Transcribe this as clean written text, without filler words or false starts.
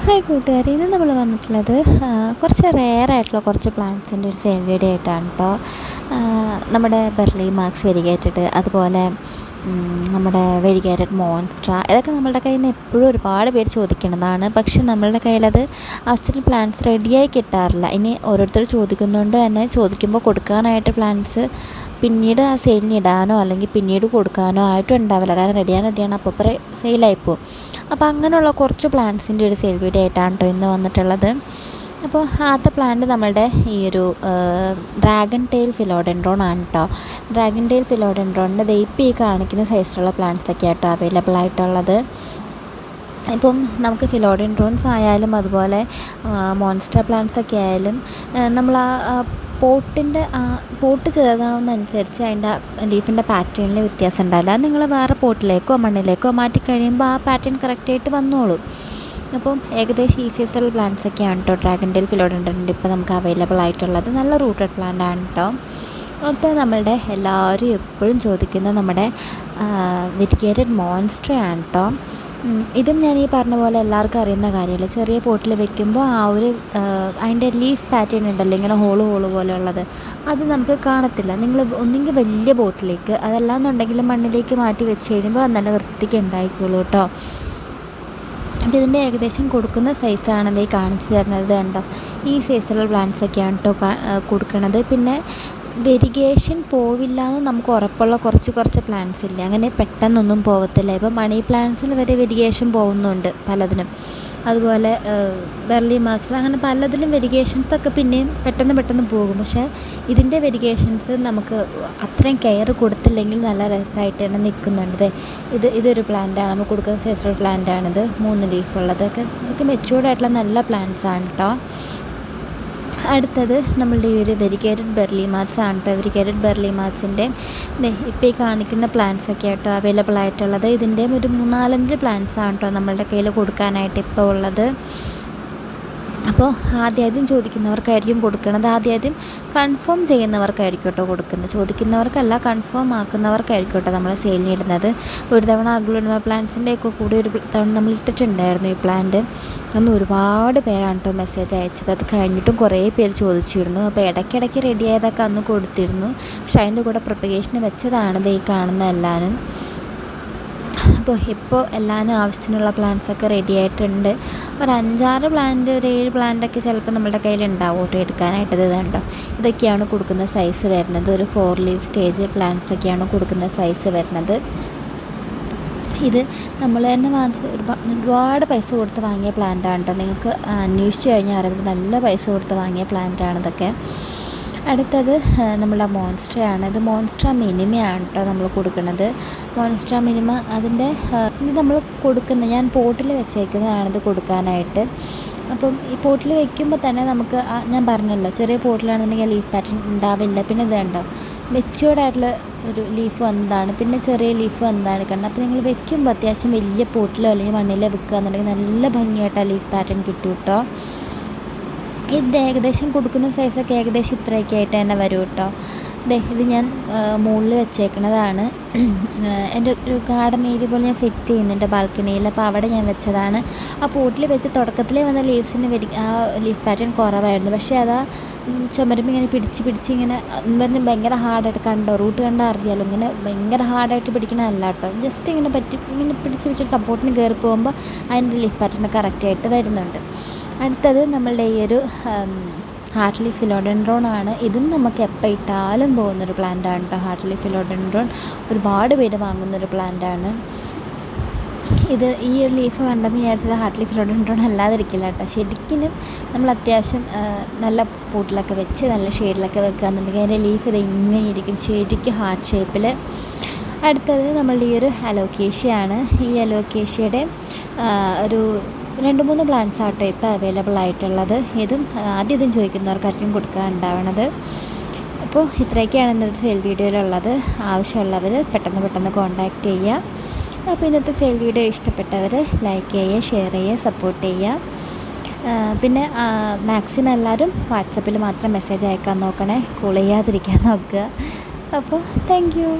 Hi കൂട്ടുകാരെ, ഇന്ന് നമ്മൾ വന്നിട്ടുള്ളത് കുറച്ച് റെയറായിട്ടുള്ള കുറച്ച് പ്ലാന്റ്സിൻ്റെ ഒരു സെയിൽ വീഡിയോ ആയിട്ടാണ് കേട്ടോ. നമ്മുടെ ബെർലി മാർക്സ് വെരിഗേറ്റഡ്, അതുപോലെ നമ്മുടെ വെരിഗേറ്റഡ് മോൺസ്ട്ര, ഇതൊക്കെ നമ്മളുടെ കയ്യിൽ നിന്ന് എപ്പോഴും ഒരുപാട് പേര് ചോദിക്കുന്നതാണ്. പക്ഷെ നമ്മളുടെ കയ്യിലത് ആവശ്യത്തിന് പ്ലാന്റ്സ് റെഡിയായി കിട്ടാറില്ല. ഇനി ഓരോരുത്തർ ചോദിക്കുന്നതുകൊണ്ട് തന്നെ ചോദിക്കുമ്പോൾ കൊടുക്കാനായിട്ട് പ്ലാന്റ്സ് പിന്നീട് ആ സെയിലിന് ഇടാനോ അല്ലെങ്കിൽ പിന്നീട് കൊടുക്കാനോ ആയിട്ടും ഉണ്ടാവില്ല. കാരണം റെഡിയാണ് അപ്പോൾ സെയിലായിപ്പോവും. അപ്പോൾ അങ്ങനെയുള്ള കുറച്ച് പ്ലാന്റ്സിൻ്റെ ഒരു സെയിൽ വീഡിയോ ആയിട്ടാണ് കേട്ടോ ഇന്ന് വന്നിട്ടുള്ളത്. അപ്പോൾ ആദ്യത്തെ പ്ലാന്റ് നമ്മളുടെ ഈ ഒരു ഡ്രാഗൺ ടെയിൽ ഫിലോഡെൻഡ്രോൺ ആണ് കേട്ടോ. ഡ്രാഗൺ ടെയിൽ ഫിലോഡെൻഡ്രോണിൻ്റെ ഇപ്പോൾ ഈ കാണിക്കുന്ന സൈസിലുള്ള പ്ലാന്റ്സ് ഒക്കെ ആട്ടോ അവൈലബിൾ ആയിട്ടുള്ളത്. ഇപ്പം നമുക്ക് ഫിലോഡെൻഡ്രോൺസ് ആയാലും അതുപോലെ മോൺസ്റ്റർ പ്ലാന്റ്സ് ഒക്കെ ആയാലും നമ്മൾ ആ പോട്ട് ചെറുതാവുന്നതനുസരിച്ച് അതിൻ്റെ ലീഫിൻ്റെ പാറ്റേണിൽ വ്യത്യാസം ഉണ്ടാവില്ല. അത് നിങ്ങൾ വേറെ പോട്ടിലേക്കോ മണ്ണിലേക്കോ മാറ്റി കഴിയുമ്പോൾ ആ പാറ്റേൺ കറക്റ്റായിട്ട് വന്നോളും. അപ്പം ഏകദേശം ECSL പ്ലാന്റ്സ് ഒക്കെയാണ് കേട്ടോ ഡ്രാഗൺ ടെയിൽ ഫിലോഡെൻഡ്രോണിൻ്റെ ഇപ്പോൾ നമുക്ക് അവൈലബിൾ ആയിട്ടുള്ളത്. നല്ല റൂട്ടഡ് പ്ലാന്റ് ആണ് കേട്ടോ. അടുത്ത നമ്മളുടെ എല്ലാവരും എപ്പോഴും ചോദിക്കുന്ന നമ്മുടെ വെരിഗേറ്റഡ് മോൺസ്റ്റർ ആണ് കേട്ടോ. ഇതും ഞാൻ ഈ പറഞ്ഞ പോലെ എല്ലാവർക്കും അറിയുന്ന കാര്യമല്ല. ചെറിയ പോട്ടിൽ വെക്കുമ്പോൾ ആ ഒരു അതിൻ്റെ ലീഫ് പാറ്റേൺ ഉണ്ടല്ലോ, ഇങ്ങനെ ഹോള് പോലെയുള്ളത്, അത് നമുക്ക് കാണത്തില്ല. നിങ്ങൾ ഒന്നെങ്കിൽ വലിയ ബോട്ടിലേക്ക്, അതല്ലാന്നുണ്ടെങ്കിൽ മണ്ണിലേക്ക് മാറ്റി വെച്ച് കഴിയുമ്പോൾ നല്ല വൃത്തിക്ക് ഉണ്ടായിക്കോളൂ കേട്ടോ. അപ്പോൾ ഇതിൻ്റെ ഏകദേശം കൊടുക്കുന്ന സൈസാണ് ഈ കാണിച്ചു തരുന്നത് കണ്ടോ. ഈ സൈസിലുള്ള പ്ലാന്റ്സൊക്കെയാണ് കേട്ടോ കൊടുക്കുന്നത്. പിന്നെ വെരിഗേഷൻ പോവില്ല എന്ന് നമുക്ക് ഉറപ്പുള്ള കുറച്ച് പ്ലാന്റ്സ് ഇല്ല, അങ്ങനെ പെട്ടെന്നൊന്നും പോകത്തില്ല. ഇപ്പോൾ മണി പ്ലാന്റ്സിൽ വരെ വെരിഗേഷൻ പോകുന്നുണ്ട് പലതിനും. അതുപോലെ ബെർലി മാർക്സിൽ അങ്ങനെ പലതിലും വെരിഗേഷൻസൊക്കെ പിന്നെയും പെട്ടെന്ന് പോകും. പക്ഷേ ഇതിൻ്റെ വെരിഗേഷൻസ് നമുക്ക് അത്രയും കെയർ കൊടുത്തില്ലെങ്കിൽ നല്ല രസമായിട്ട് തന്നെ നിൽക്കുന്നുണ്ട്. ഇതൊരു പ്ലാന്റാണ്, നമ്മൾ കൊടുക്കുന്ന സൈസിലുള്ള പ്ലാന്റാണിത്. 3 ലീഫുള്ളത്. ഇതൊക്കെ മെച്യൂർഡ് ആയിട്ടുള്ള നല്ല പ്ലാന്റ്സ് ആണ് കേട്ടോ. അടുത്തത് നമ്മളുടെ ഈ ഒരു വെരിഗേറ്റഡ് ബെർലി മാർക്സ് ആണ് കേട്ടോ. വെരിഗേറ്റഡ് ബെർലി മാർക്സിൻ്റെ ഇപ്പോൾ ഈ കാണിക്കുന്ന പ്ലാന്റ്സ് ഒക്കെ ആയിട്ടോ അവൈലബിൾ ആയിട്ടുള്ളത്. ഇതിൻ്റെയും ഒരു 3-4 പ്ലാന്റ്സ് ആണ് കേട്ടോ നമ്മളുടെ കയ്യിൽ കൊടുക്കാനായിട്ട് ഇപ്പോൾ ഉള്ളത്. അപ്പോൾ ആദ്യം ചോദിക്കുന്നവർക്കായിരിക്കും കൊടുക്കുന്നത്. ആദ്യം കൺഫേം ചെയ്യുന്നവർക്കായിരിക്കും കേട്ടോ കൊടുക്കുന്നത്. ചോദിക്കുന്നവർക്കല്ല, കൺഫേം ആക്കുന്നവർക്കായിരിക്കും കേട്ടോ നമ്മൾ സെയിലിന് ഇടുന്നത്. ഒരു തവണ അഗ്ലോണിമ പ്ലാന്റ്സിൻ്റെ ഒക്കെ കൂടി ഒരു തവണ നമ്മൾ ഇട്ടിട്ടുണ്ടായിരുന്നു ഈ പ്ലാന്റ്. അന്ന് ഒരുപാട് പേരാണ് കേട്ടോ മെസ്സേജ് അയച്ചത്. അത് കഴിഞ്ഞിട്ടും കുറേ പേര് ചോദിച്ചിരുന്നു. അപ്പോൾ ഇടയ്ക്കിടയ്ക്ക് റെഡി ആയതൊക്കെ അന്ന് കൊടുത്തിരുന്നു. പക്ഷെ അതിൻ്റെ കൂടെ പ്രൊപ്പഗേഷന് വെച്ചതാണ് ഈ കാണുന്ന എല്ലാവരും. ഇപ്പോൾ എല്ലാവരും ആവശ്യത്തിനുള്ള പ്ലാന്റ്സൊക്കെ റെഡി ആയിട്ടുണ്ട്. ഒരു 5-6 പ്ലാന്റ്, ഒരു 7 പ്ലാന്റൊക്കെ ചിലപ്പോൾ നമ്മുടെ കയ്യിൽ ഉണ്ടാവും കേട്ടോ എടുക്കാനായിട്ട്. ഇത് കണ്ടോ, ഇതൊക്കെയാണ് കൊടുക്കുന്ന സൈസ് വരുന്നത്. ഒരു 4 ലീഫ് സ്റ്റേജ് പ്ലാന്റ്സൊക്കെയാണ് കൊടുക്കുന്ന സൈസ് വരുന്നത്. ഇത് നമ്മൾ തന്നെ വാങ്ങിച്ചത് ഒരുപാട് പൈസ കൊടുത്ത് വാങ്ങിയ പ്ലാന്റാണ് കേട്ടോ. നിങ്ങൾക്ക് അന്വേഷിച്ച് കഴിഞ്ഞാൽ അറിയാം, നല്ല പൈസ കൊടുത്ത് വാങ്ങിയ പ്ലാന്റാണ് ഇതൊക്കെ. അടുത്തത് നമ്മുടെ മോൺസ്ട്രയാണ്. ഇത് മോൺസ്ട്ര മിനിമയാണ് കേട്ടോ നമ്മൾ കൊടുക്കുന്നത്. മോൺസ്ട്ര മിനിമ അതിൻ്റെ ഇത് നമ്മൾ ഞാൻ പോട്ടിൽ വെച്ചേക്കുന്നതാണിത് കൊടുക്കാനായിട്ട്. അപ്പം ഈ പോട്ടിൽ വെക്കുമ്പോൾ തന്നെ നമുക്ക് ഞാൻ പറഞ്ഞല്ലോ, ചെറിയ പോട്ടിലാണെന്നുണ്ടെങ്കിൽ ലീഫ് പാറ്റേൺ ഉണ്ടാവില്ല. പിന്നെ ഇത് കണ്ടോ, മെച്യൂർഡായിട്ടുള്ള ഒരു ലീഫ് വന്നതാണ്, പിന്നെ ചെറിയ ലീഫ് വന്നതാണ് കാണുന്നത്. അപ്പോൾ നിങ്ങൾ വെക്കുമ്പോൾ അത്യാവശ്യം വലിയ പോട്ടിലോ അല്ലെങ്കിൽ മണ്ണിലോ വെക്കുക എന്നുണ്ടെങ്കിൽ നല്ല ഭംഗിയായിട്ട് ആ ലീഫ് പാറ്റേൺ കിട്ടും കേട്ടോ. ഇതിൻ്റെ ഏകദേശം കൊടുക്കുന്ന സൈസൊക്കെ ഏകദേശം ഇത്രയൊക്കെ ആയിട്ട് തന്നെ വരും കേട്ടോ. ഇത് ഞാൻ മുകളിൽ വെച്ചേക്കുന്നതാണ്. എൻ്റെ ഒരു ഗാർഡൻ ഏരിയ പോലെ ഞാൻ സെറ്റ് ചെയ്യുന്നുണ്ട് ബാൽക്കണിയിൽ. അപ്പോൾ അവിടെ ഞാൻ വെച്ചതാണ്. ആ പോട്ടിൽ വെച്ച് തുടക്കത്തിലേ വന്ന ലീവ്സിന് ആ ലീഫ് പാറ്റേൺ കുറവായിരുന്നു. പക്ഷേ അത് ചുമരുമ്പോൾ ഇങ്ങനെ പിടിച്ച് ഇങ്ങനെ പറഞ്ഞ് ഭയങ്കര ഹാർഡായിട്ട് കണ്ടോ, റൂട്ട് കണ്ടാൽ അറിയാമല്ലോ, ഇങ്ങനെ ഭയങ്കര ഹാർഡായിട്ട് പിടിക്കണമല്ല കേട്ടോ. ജസ്റ്റ് ഇങ്ങനെ ഇങ്ങനെ പിടിച്ച് സപ്പോർട്ടിന് കയറി പോകുമ്പോൾ അതിൻ്റെ ലീഫ് പാറ്റേൺ കറക്റ്റായിട്ട് വരുന്നുണ്ട്. അടുത്തത് നമ്മളുടെ ഈ ഒരു ഹാർട്ട്ലി ഫിലോഡെൻഡ്രോൺ ആണ്. ഇതും നമുക്ക് എപ്പോൾ ഇട്ടാലും പോകുന്നൊരു പ്ലാന്റാണ് കേട്ടോ. ഹാർട്ട്ലി ഫിലോഡെൻഡ്രോൺ ഒരുപാട് പേര് വാങ്ങുന്നൊരു പ്ലാന്റാണ്. ഈ ഒരു ലീഫ് കണ്ടെന്ന് വിചാരിച്ചത് ഹാർട്ട്ലി ഫിലോഡെൻഡ്രോൺ അല്ലാതിരിക്കില്ല കേട്ടോ. ശരിക്കും നമ്മൾ അത്യാവശ്യം നല്ല പൂട്ടിലൊക്കെ വെച്ച് നല്ല ഷെയ്ഡിലൊക്കെ വെക്കുക എന്നുണ്ടെങ്കിൽ അതിൻ്റെ ലീഫ് ഇത് ഇങ്ങനെ ഇരിക്കും, ശരിക്കും ഹാർട്ട് ഷേപ്പിൽ. അടുത്തത് നമ്മളുടെ ഈ ഒരു അലോക്കേഷ്യയാണ്. ഈ അലോക്കേഷ്യയുടെ ഒരു 2-3 പ്ലാന്റ്സ് ആട്ടോ ഇപ്പോൾ അവൈലബിൾ ആയിട്ടുള്ളത്. ഇതും ചോദിക്കുന്നവർക്കായിരിക്കും കൊടുക്കാനുണ്ടാവണത്. അപ്പോൾ ഇത്രയൊക്കെയാണ് ഇന്നത്തെ സെയിൽ വീഡിയോയിലുള്ളത്. ആവശ്യമുള്ളവർ പെട്ടെന്ന് കോൺടാക്റ്റ് ചെയ്യുക. അപ്പോൾ ഇന്നത്തെ സെയിൽ വീഡിയോ ഇഷ്ടപ്പെട്ടവർ ലൈക്ക് ചെയ്യുക, ഷെയർ ചെയ്യുക, സപ്പോർട്ട് ചെയ്യുക. പിന്നെ മാക്സിമം എല്ലാവരും വാട്സപ്പിൽ മാത്രം മെസ്സേജ് അയക്കാൻ നോക്കണേ, കോൾ ചെയ്യാതിരിക്കാൻ നോക്കുക. അപ്പോൾ താങ്ക് യു.